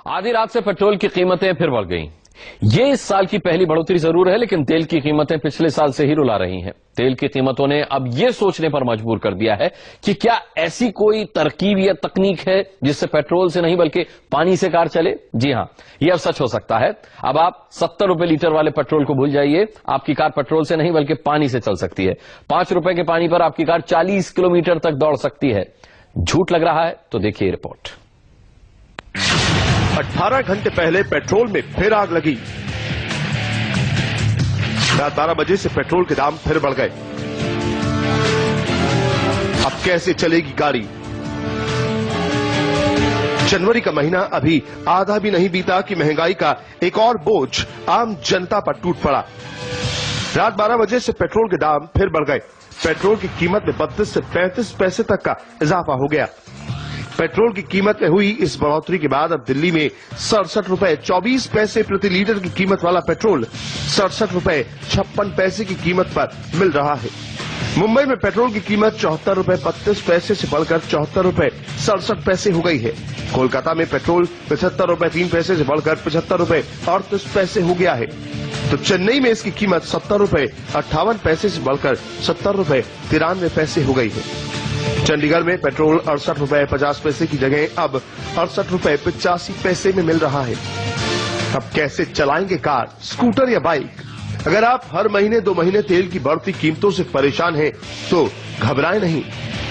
आधी रात से पेट्रोल की कीमतें फिर बढ़ गईं। ये इस साल की पहली बढ़ोतरी जरूर है, लेकिन तेल की कीमतें पिछले साल से ही रुला रही हैं। तेल की कीमतों ने अब ये सोचने पर मजबूर कर दिया है कि क्या ऐसी कोई तरकीब या तकनीक है जिससे पेट्रोल से नहीं बल्कि पानी से कार चले। जी हां, यह अब सच हो सकता है। अब आप 70 रुपए लीटर वाले पेट्रोल को भूल जाइए, आपकी कार पेट्रोल से नहीं बल्कि पानी से चल सकती है। 5 रुपए के पानी पर आपकी कार 40 किलोमीटर तक दौड़ सकती है। झूठ लग रहा है तो देखिए रिपोर्ट। 18 घंटे पहले पेट्रोल में फिर आग लगी। रात 12 बजे से पेट्रोल के दाम फिर बढ़ गए। अब कैसे चलेगी गाड़ी? जनवरी का महीना अभी आधा भी नहीं बीता कि महंगाई का एक और बोझ आम जनता पर टूट पड़ा। रात 12 बजे से पेट्रोल के दाम फिर बढ़ गए। पेट्रोल की कीमत में 32 से 35 पैसे तक का इजाफा हो गया। पेट्रोल की कीमत में हुई इस बढ़ोतरी के बाद अब दिल्ली में 67 रुपए 24 पैसे प्रति लीटर की कीमत वाला पेट्रोल 67 रुपए 56 पैसे की कीमत पर मिल रहा है। मुंबई में पेट्रोल की कीमत 74 रुपए 32 पैसे से बढ़कर 74 रुपए 67 पैसे हो गई है। कोलकाता में पेट्रोल 75 रुपए 3 पैसे से बढ़कर 75 रुपए 38 पैसे हो गया है। तो चेन्नई में इसकी कीमत 70 रुपए 58 पैसे से बढ़कर 70 रुपए 93 पैसे हो गई है। चंडीगढ़ में पेट्रोल 68 रुपए 50 पैसे की जगह अब 68 रुपए 85 पैसे में मिल रहा है। अब कैसे चलाएंगे कार, स्कूटर या बाइक? अगर आप हर महीने 2 महीने तेल की बढ़ती कीमतों से परेशान हैं, तो घबराएं नहीं।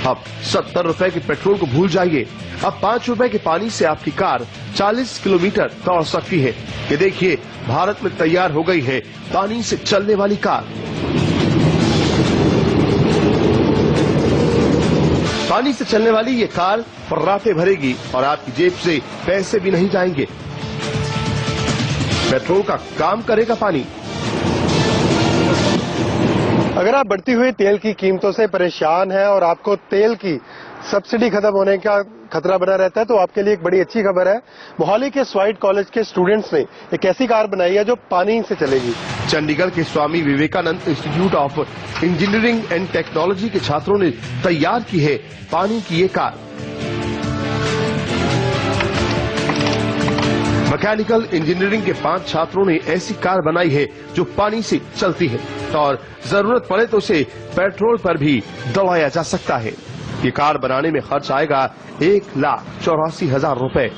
अब 70 रुपए के पेट्रोल को भूल जाइए। अब 5 रुपए के पानी से आपकी कार 40 किलोमीटर दौड़ सकती है। ये देखिए, भारत में तैयार हो गई है पानी से चलने वाली कार। पानी से चलने वाली ये कार पर्राटे भरेगी और आपकी जेब से पैसे भी नहीं जाएंगे। पेट्रोल का काम करेगा पानी। अगर आप बढ़ती हुई तेल की कीमतों से परेशान हैं और आपको तेल की सब्सिडी खत्म होने का खतरा बना रहता है, तो आपके लिए एक बड़ी अच्छी खबर है। मोहाली के स्वाइट कॉलेज के स्टूडेंट्स ने एक ऐसी कार बनाई है जो पानी से चलेगी। चंडीगढ़ के Swami Vivekananda institute of engineering and technology के छात्रों ने तैयार की है पानी की ये कार। मैकेनिकल इंजीनियरिंग के 5 छात्रों ने ऐसी कार बनाई है जो पानी से चलती है और जरूरत पड़े तो उसे पेट्रोल पर भी दौड़ाया जा सकता है। ये कार बनाने में खर्च आएगा 1,84,000 रुपए।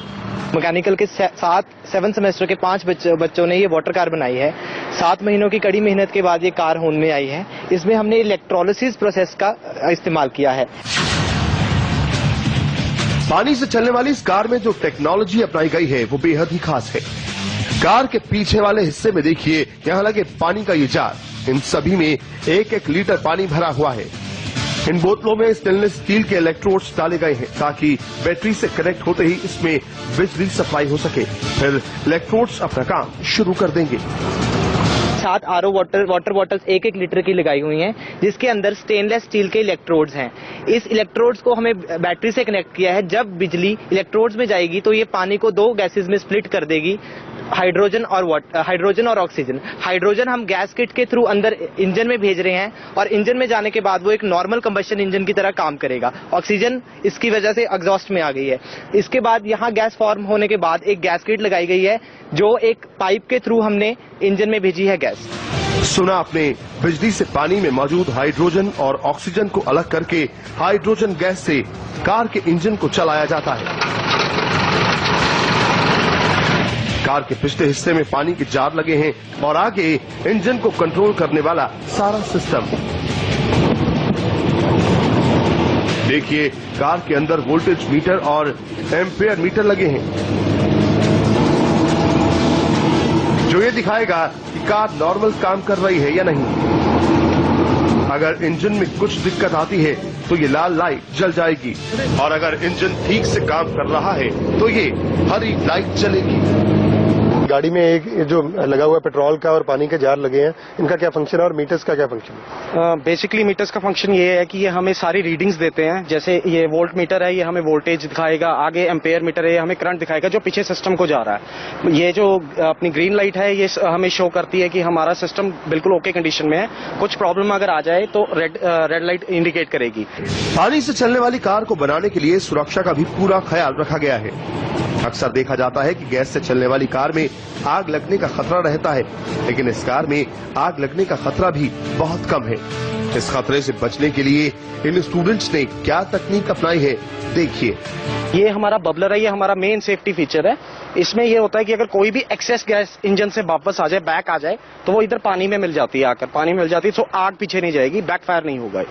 मैकेनिकल के 7 सेमेस्टर के 5 बच्चों ने ये वाटर कार बनाई है। 7 महीनों की कड़ी मेहनत के बाद ये कार होंद में आई है। इसमें हमने इलेक्ट्रोलिसिस प्रोसेस का इस्तेमाल किया है। पानी से चलने वाली इस कार में जो टेक्नोलॉजी अपनाई गई है वो बेहद ही खास है। कार के पीछे वाले हिस्से में देखिए, यहाँ लगे पानी का ये जार। इन सभी में 1-1 लीटर पानी भरा हुआ है। इन बोतलों में स्टेनलेस स्टील के इलेक्ट्रोड्स डाले गए हैं ताकि बैटरी से कनेक्ट होते ही इसमें बिजली सप्लाई हो सके। फिर इलेक्ट्रोड्स अपना काम शुरू कर देंगे। 7 आरओ वाटर बॉटल्स 1-1 लीटर की लगाई हुई हैं, जिसके अंदर स्टेनलेस स्टील के इलेक्ट्रोड्स हैं। इस इलेक्ट्रोड्स को हमें बैटरी से कनेक्ट किया है। जब बिजली इलेक्ट्रोड्स में जाएगी तो ये पानी को 2 गैसेज में स्प्लिट कर देगी, हाइड्रोजन और ऑक्सीजन। हाइड्रोजन हम गैस किट के थ्रू अंदर इंजन में भेज रहे हैं और इंजन में जाने के बाद वो एक नॉर्मल कंबशन इंजन की तरह काम करेगा। ऑक्सीजन इसकी वजह से एग्जॉस्ट में आ गई है। इसके बाद यहाँ गैस फॉर्म होने के बाद एक गैस किट लगाई गई है जो एक पाइप के थ्रू हमने इंजन में भेजी है गैस। सुना आपने, बिजली से पानी में मौजूद हाइड्रोजन और ऑक्सीजन को अलग करके हाइड्रोजन गैस से कार के इंजन को चलाया जाता है। कार के पिछले हिस्से में पानी के जार लगे हैं और आगे इंजन को कंट्रोल करने वाला सारा सिस्टम। देखिए, कार के अंदर वोल्टेज मीटर और एम्पेयर मीटर लगे हैं जो ये दिखाएगा कि कार नॉर्मल काम कर रही है या नहीं। अगर इंजन में कुछ दिक्कत आती है तो ये लाल लाइट जल जाएगी और अगर इंजन ठीक से काम कर रहा है तो ये हरी लाइट जलेगी। गाड़ी में एक जो लगा हुआ है पेट्रोल का और पानी के जार लगे हैं, इनका क्या फंक्शन है और मीटर्स का क्या फंक्शन है? बेसिकली मीटर्स का फंक्शन ये है कि ये हमें सारी रीडिंग्स देते हैं। जैसे ये वोल्ट मीटर है, ये हमें वोल्टेज दिखाएगा। आगे एम्पेयर मीटर है, ये हमें करंट दिखाएगा जो पीछे सिस्टम को जा रहा है। ये जो अपनी ग्रीन लाइट है, ये हमें शो करती है कि हमारा सिस्टम बिल्कुल ओके कंडीशन में है। कुछ प्रॉब्लम अगर आ जाए तो रेड लाइट इंडिकेट करेगी। पानी से चलने वाली कार को बनाने के लिए सुरक्षा का भी पूरा ख्याल रखा गया है। अक्सर देखा जाता है कि गैस से चलने वाली कार में आग लगने का खतरा रहता है, लेकिन इस कार में आग लगने का खतरा भी बहुत कम है। इस खतरे से बचने के लिए इन स्टूडेंट्स ने क्या तकनीक अपनाई है, देखिए। ये हमारा बबलर है, ये हमारा मेन सेफ्टी फीचर है। इसमें ये होता है कि अगर कोई भी एक्सेस गैस इंजन से वापस आ जाए, बैक आ जाए, तो वो इधर पानी में मिल जाती है, आकर पानी में मिल जाती है, तो आग पीछे नहीं जाएगी, बैकफायर नहीं होगा।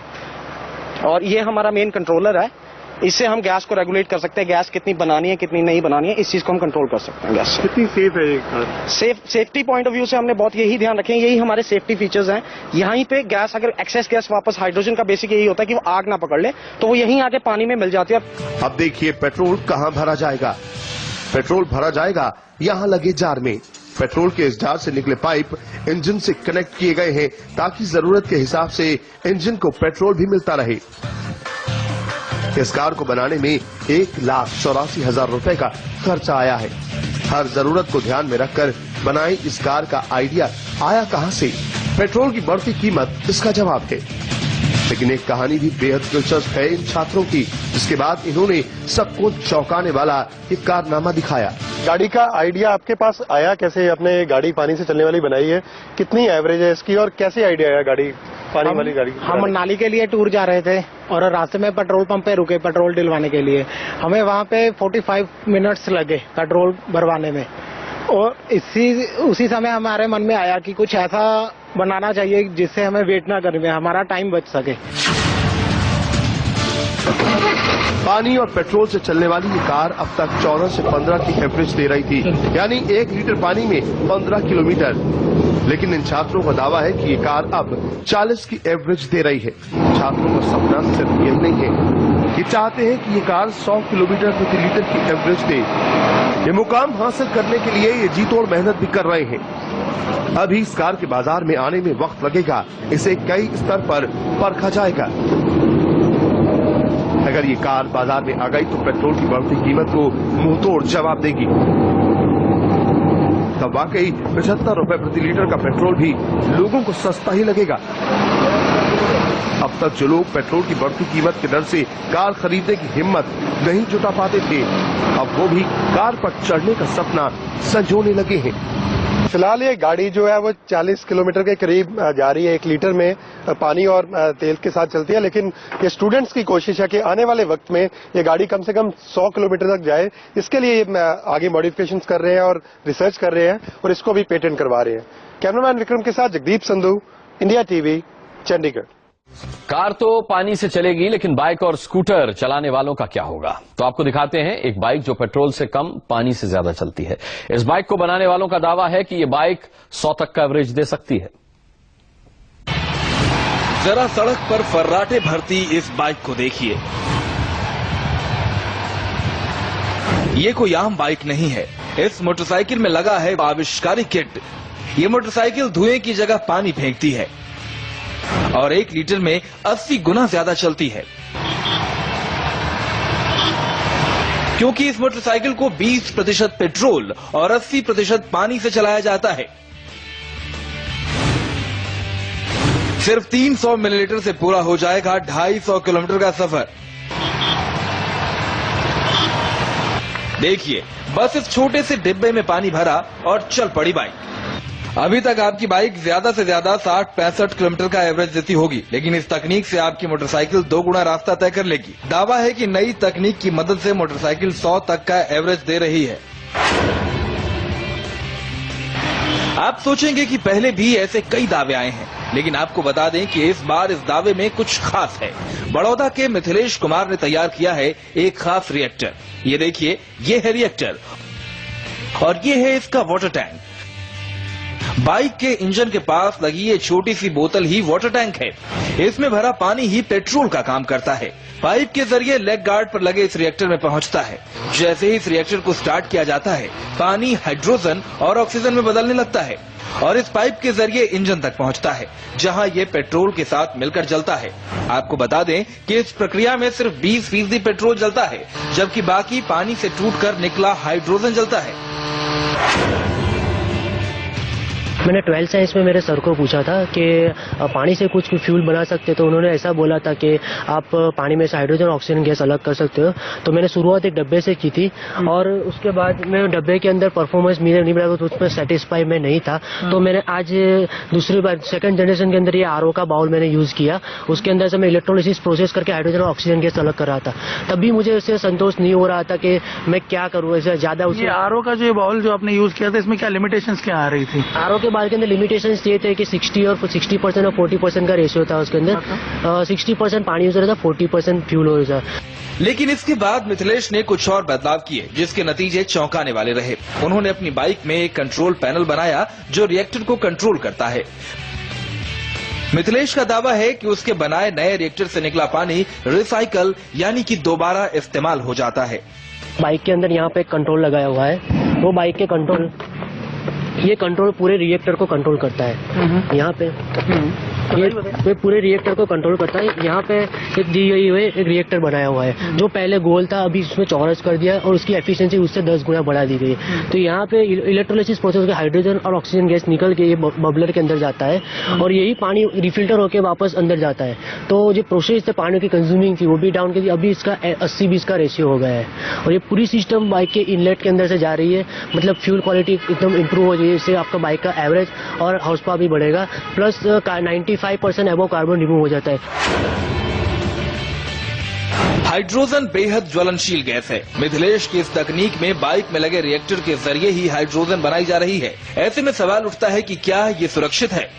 और ये हमारा मेन कंट्रोलर है, इससे हम गैस को रेगुलेट कर सकते हैं, गैस कितनी बनानी है कितनी नहीं बनानी है, इस चीज को हम कंट्रोल कर सकते हैं। गैस कितनी सेफ है ये car? Safety point of view से हमने बहुत यही ध्यान रखे हैं, यही हमारे सेफ्टी फीचर्स हैं। यहीं पे गैस, अगर एक्सेस गैस वापस, हाइड्रोजन का बेसिक यही होता है कि वो आग ना पकड़ ले, तो वो यहीं आके पानी में मिल जाती है। अब देखिए पेट्रोल कहाँ भरा जाएगा। पेट्रोल भरा जाएगा यहाँ लगे जार में। पेट्रोल के इस जार से निकले पाइप इंजन से कनेक्ट किए गए हैं ताकि जरूरत के हिसाब से इंजन को पेट्रोल भी मिलता रहे। इस कार को बनाने में 1,84,000 रुपए का खर्चा आया है। हर जरूरत को ध्यान में रखकर बनाई इस कार का आइडिया आया कहां से? पेट्रोल की बढ़ती कीमत इसका जवाब है। लेकिन एक कहानी भी बेहद दिलचस्प है इन छात्रों की, जिसके बाद इन्होंने सबको चौंकाने वाला एक कारनामा दिखाया। गाड़ी का आइडिया आपके पास आया कैसे? आपने गाड़ी पानी से चलने वाली बनाई है, कितनी एवरेज है इसकी और कैसे आइडिया आया गाड़ी पानी वाली गाड़ी? हम मनाली के लिए टूर जा रहे थे और रास्ते में पेट्रोल पंप पे रुके पेट्रोल डलवाने के लिए। हमें वहाँ पे 45 मिनट्स लगे पेट्रोल भरवाने में, और उसी समय हमारे मन में आया कि कुछ ऐसा बनाना चाहिए जिससे हमें वेट ना करने में हमारा टाइम बच सके। पानी और पेट्रोल से चलने वाली ये कार अब तक 14 से 15 की एवरेज दे रही थी, यानी 1 लीटर पानी में 15 किलोमीटर। लेकिन इन छात्रों का दावा है कि ये कार अब 40 की एवरेज दे रही है। छात्रों का सपना सिर्फ यही नहीं है, ये चाहते हैं कि ये कार 100 किलोमीटर प्रति लीटर की एवरेज दे। ये मुकाम हासिल करने के लिए ये जी तोड़ मेहनत भी कर रहे हैं। अभी इस कार के बाजार में आने में वक्त लगेगा, इसे कई स्तर पर परखा जाएगा। अगर ये कार बाजार में आ गई तो पेट्रोल की बढ़ती कीमत को मुंहतोड़ जवाब देगी। तब वाकई 75 रुपए प्रति लीटर का पेट्रोल भी लोगों को सस्ता ही लगेगा। अब तक जो लोग पेट्रोल की बढ़ती कीमत के डर से कार खरीदने की हिम्मत नहीं जुटा पाते थे, अब वो भी कार पर चढ़ने का सपना संजोने लगे हैं। फिलहाल ये गाड़ी जो है वो 40 किलोमीटर के करीब जा रही है, 1 लीटर में पानी और तेल के साथ चलती है। लेकिन ये स्टूडेंट्स की कोशिश है कि आने वाले वक्त में ये गाड़ी कम से कम 100 किलोमीटर तक जाए। इसके लिए आगे मॉडिफिकेशंस कर रहे हैं और रिसर्च कर रहे हैं और इसको भी पेटेंट करवा रहे हैं। कैमरामैन विक्रम के साथ Jagdeep Sandhu, India TV, Chandigarh. Car तो पानी से चलेगी, लेकिन बाइक और स्कूटर चलाने वालों का क्या होगा? तो आपको दिखाते हैं एक बाइक जो पेट्रोल से कम पानी से ज्यादा चलती है। इस बाइक को बनाने वालों का दावा है कि ये बाइक 100 तक का एवरेज दे सकती है। जरा सड़क पर फर्राटे भरती इस बाइक को देखिए। ये कोई आम बाइक नहीं है। इस मोटरसाइकिल में लगा है आविष्कारी किट। ये मोटरसाइकिल धुएं की जगह पानी फेंकती है और 1 लीटर में 80 गुना ज्यादा चलती है, क्योंकि इस मोटरसाइकिल को 20% पेट्रोल और 80% पानी से चलाया जाता है। सिर्फ 300 मिलीलीटर से पूरा हो जाएगा 250 किलोमीटर का सफर। देखिए, बस इस छोटे से डिब्बे में पानी भरा और चल पड़ी बाइक। अभी तक आपकी बाइक ज्यादा से ज्यादा 60-65 किलोमीटर का एवरेज देती होगी, लेकिन इस तकनीक से आपकी मोटरसाइकिल 2 गुना रास्ता तय कर लेगी। दावा है कि नई तकनीक की मदद से मोटरसाइकिल 100 तक का एवरेज दे रही है। आप सोचेंगे कि पहले भी ऐसे कई दावे आए हैं, लेकिन आपको बता दें कि इस बार इस दावे में कुछ खास है। बड़ौदा के मिथिलेश कुमार ने तैयार किया है एक खास रिएक्टर। ये देखिए, ये है रिएक्टर और ये है इसका वाटर टैंक। बाइक के इंजन के पास लगी ये छोटी सी बोतल ही वाटर टैंक है। इसमें भरा पानी ही पेट्रोल का काम करता है। पाइप के जरिए लेग गार्ड पर लगे इस रिएक्टर में पहुंचता है। जैसे ही इस रिएक्टर को स्टार्ट किया जाता है, पानी हाइड्रोजन और ऑक्सीजन में बदलने लगता है और इस पाइप के जरिए इंजन तक पहुंचता है, जहां ये पेट्रोल के साथ मिलकर जलता है। आपको बता दें कि इस प्रक्रिया में सिर्फ 20% पेट्रोल जलता है, जबकि बाकी पानी से टूटकर निकला हाइड्रोजन जलता है। मैंने 12th साइंस में मेरे सर को पूछा था कि पानी से कुछ फ्यूल बना सकते, तो उन्होंने ऐसा बोला था कि आप पानी में से हाइड्रोजन और ऑक्सीजन गैस अलग कर सकते हो। तो मैंने शुरुआत एक डब्बे से की थी और उसके बाद मैं डब्बे के अंदर परफॉर्मेंस मेरे नहीं मिला, तो उसमें सेटिस्फाई मैं नहीं था। तो मैंने आज दूसरी बार सेकंड जनरेशन के अंदर ये आरओ का बाउल मैंने यूज किया। उसके अंदर से मैं इलेक्ट्रोलिसिस प्रोसेस करके हाइड्रोजन और ऑक्सीजन गैस अलग कर रहा था। तभी मुझे उससे संतोष नहीं हो रहा था कि मैं क्या करूँ, ऐसे ज्यादा उसे। आरओ का जो बाउल जो आपने यूज किया था, इसमें क्या लिमिटेशंस क्या आ रही थी? आरओ के बाल के अंदर लिमिटेशंस ये थे कि 60% और 40% का रेशियो था। उसके अंदर 60% पानी यूज हो रहा था, 40% फ्यूल हो रहा था। लेकिन इसके बाद मिथिलेश ने कुछ और बदलाव किए जिसके नतीजे चौंकाने वाले रहे। उन्होंने अपनी बाइक में एक कंट्रोल पैनल बनाया जो रिएक्टर को कंट्रोल करता है। मिथिलेश का दावा है कि उसके बनाए नए रिएक्टर से निकला पानी रिसाइकल यानी कि दोबारा इस्तेमाल हो जाता है। बाइक के अंदर यहाँ पे एक कंट्रोल लगाया हुआ है, वो बाइक के कंट्रोल, ये कंट्रोल पूरे रिएक्टर को कंट्रोल करता है। यहाँ पे ये पूरे रिएक्टर को कंट्रोल करता है। यहाँ पे एक दी गई हुई एक रिएक्टर बनाया हुआ है जो पहले गोल था, अभी इसमें चौरस कर दिया और उसकी एफिशिएंसी उससे 10 गुना बढ़ा दी गई। तो यहाँ पे इलेक्ट्रोलिसिस प्रोसेस के हाइड्रोजन और ऑक्सीजन गैस निकल के ये बबलर के अंदर जाता है और यही पानी रिफिल्टर होकर वापस अंदर जाता है। तो जो प्रोसेस से पानी की कंज्यूमिंग थी वो भी डाउन की थी, अभी इसका 80-20 का रेशियो हो गया है और ये पूरी सिस्टम बाइक के इनलेट के अंदर से जा रही है। मतलब फ्यूल क्वालिटी एकदम इंप्रूव हो जाएगी, इससे आपका बाइक का एवरेज और हाउस पावर भी बढ़ेगा, प्लस 95% एबो कार्बन रिमूव हो जाता है। हाइड्रोजन बेहद ज्वलनशील गैस है। मिथिलेश की इस तकनीक में बाइक में लगे रिएक्टर के जरिए ही हाइड्रोजन बनाई जा रही है। ऐसे में सवाल उठता है कि क्या ये सुरक्षित है?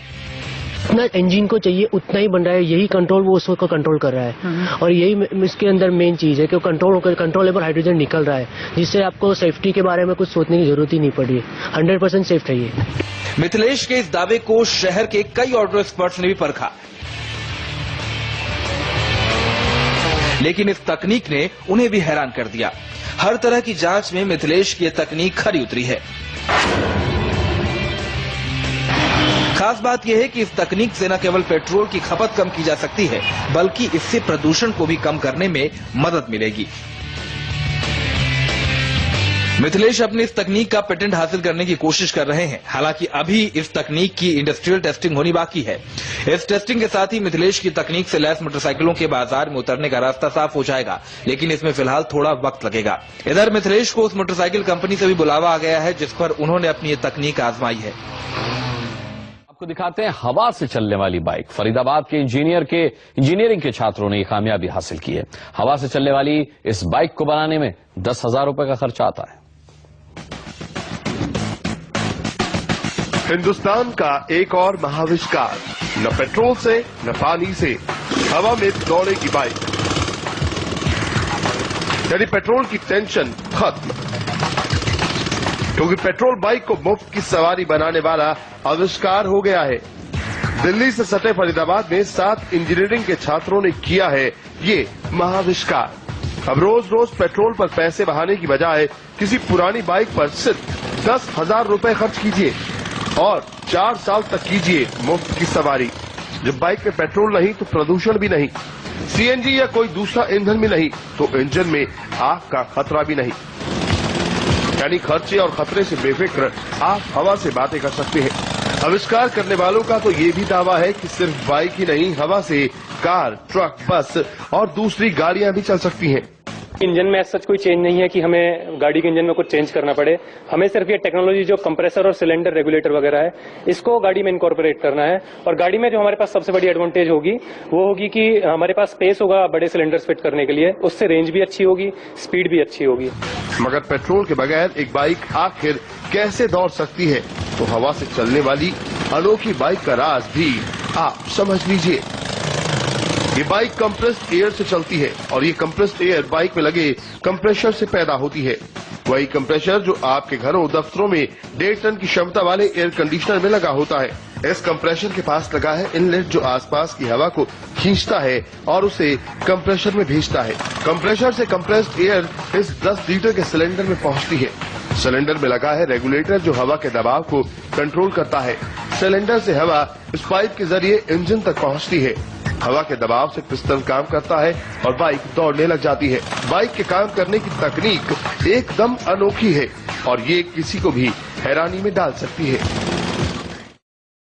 जितना इंजन को चाहिए उतना ही बन रहा है, यही कंट्रोल वो उसको कंट्रोल कर रहा है और यही इसके अंदर मेन चीज है कि कंट्रोलेबल हाइड्रोजन निकल रहा है, जिससे आपको सेफ्टी के बारे में कुछ सोचने की जरूरत ही नहीं पड़ी है। 100% सेफ है ये। मिथिलेश के इस दावे को शहर के कई ऑटो एक्सपर्ट्स ने भी परखा, लेकिन इस तकनीक ने उन्हें भी हैरान कर दिया। हर तरह की जांच में मिथिलेश की यह तकनीक खरी उतरी है। खास बात यह है कि इस तकनीक से न केवल पेट्रोल की खपत कम की जा सकती है, बल्कि इससे प्रदूषण को भी कम करने में मदद मिलेगी। मिथिलेश अपनी इस तकनीक का पेटेंट हासिल करने की कोशिश कर रहे हैं। हालांकि अभी इस तकनीक की इंडस्ट्रियल टेस्टिंग होनी बाकी है। इस टेस्टिंग के साथ ही मिथिलेश की तकनीक से लैस मोटरसाइकिलों के बाजार में उतरने का रास्ता साफ हो जाएगा, लेकिन इसमें फिलहाल थोड़ा वक्त लगेगा। इधर मिथिलेश को उस मोटरसाइकिल कंपनी से भी बुलावा आ गया है जिस पर उन्होंने अपनी ये तकनीक आजमाई है। आपको दिखाते हैं हवा से चलने वाली बाइक। फरीदाबाद के इंजीनियरिंग के छात्रों ने ये कामयाबी हासिल की है। हवा से चलने वाली इस बाइक को बनाने में 10,000 रुपए का खर्चा आता है। हिंदुस्तान का एक और महाविष्कार, न पेट्रोल से न पानी से, हवा में दौड़ेगी बाइक। यानी पेट्रोल की टेंशन खत्म, क्योंकि पेट्रोल बाइक को मुफ्त की सवारी बनाने वाला आविष्कार हो गया है। दिल्ली से सटे फरीदाबाद में 7 इंजीनियरिंग के छात्रों ने किया है ये महाविष्कार। अब रोज रोज पेट्रोल पर पैसे बहाने की बजाय किसी पुरानी बाइक पर सिर्फ 10,000 रुपए खर्च कीजिए और 4 साल तक कीजिए मुफ्त की सवारी। जब बाइक में पेट्रोल नहीं तो प्रदूषण भी नहीं, सीएनजी या कोई दूसरा ईंधन भी नहीं, तो इंजन में आग का खतरा भी नहीं। यानी खर्चे और खतरे से बेफिक्र आप हवा से बातें कर सकते हैं। आविष्कार करने वालों का तो ये भी दावा है कि सिर्फ बाइक ही नहीं, हवा से कार, ट्रक, बस और दूसरी गाड़ियां भी चल सकती हैं। इंजन में सच कोई चेंज नहीं है कि हमें गाड़ी के इंजन में कुछ चेंज करना पड़े। हमें सिर्फ ये टेक्नोलॉजी जो कंप्रेसर और सिलेंडर रेगुलेटर वगैरह है, इसको गाड़ी में इनकॉर्पोरेट करना है। और गाड़ी में जो हमारे पास सबसे बड़ी एडवांटेज होगी वो होगी कि हमारे पास स्पेस होगा बड़े सिलेंडर्स फिट करने के लिए, उससे रेंज भी अच्छी होगी, स्पीड भी अच्छी होगी। मगर पेट्रोल के बगैर एक बाइक आखिर कैसे दौड़ सकती है, तो हवा से चलने वाली अनोखी बाइक का राज भी आप समझ लीजिए। ये बाइक कंप्रेस्ड एयर से चलती है और ये कंप्रेस्ड एयर बाइक में लगे कंप्रेशर से पैदा होती है। वही कंप्रेशर जो आपके घरों, दफ्तरों में 1.5 टन की क्षमता वाले एयर कंडीशनर में लगा होता है। इस कंप्रेशर के पास लगा है इनलेट जो आसपास की हवा को खींचता है और उसे कंप्रेशर में भेजता है। कंप्रेशर से कंप्रेस्ड एयर इस 10 लीटर के सिलेंडर में पहुंचती है। सिलेंडर में लगा है रेगुलेटर जो हवा के दबाव को कंट्रोल करता है। सिलेंडर से हवा इस पाइप के जरिए इंजन तक पहुंचती है। हवा के दबाव से पिस्टन काम करता है और बाइक दौड़ने लग जाती है। बाइक के काम करने की तकनीक एकदम अनोखी है और ये किसी को भी हैरानी में डाल सकती है।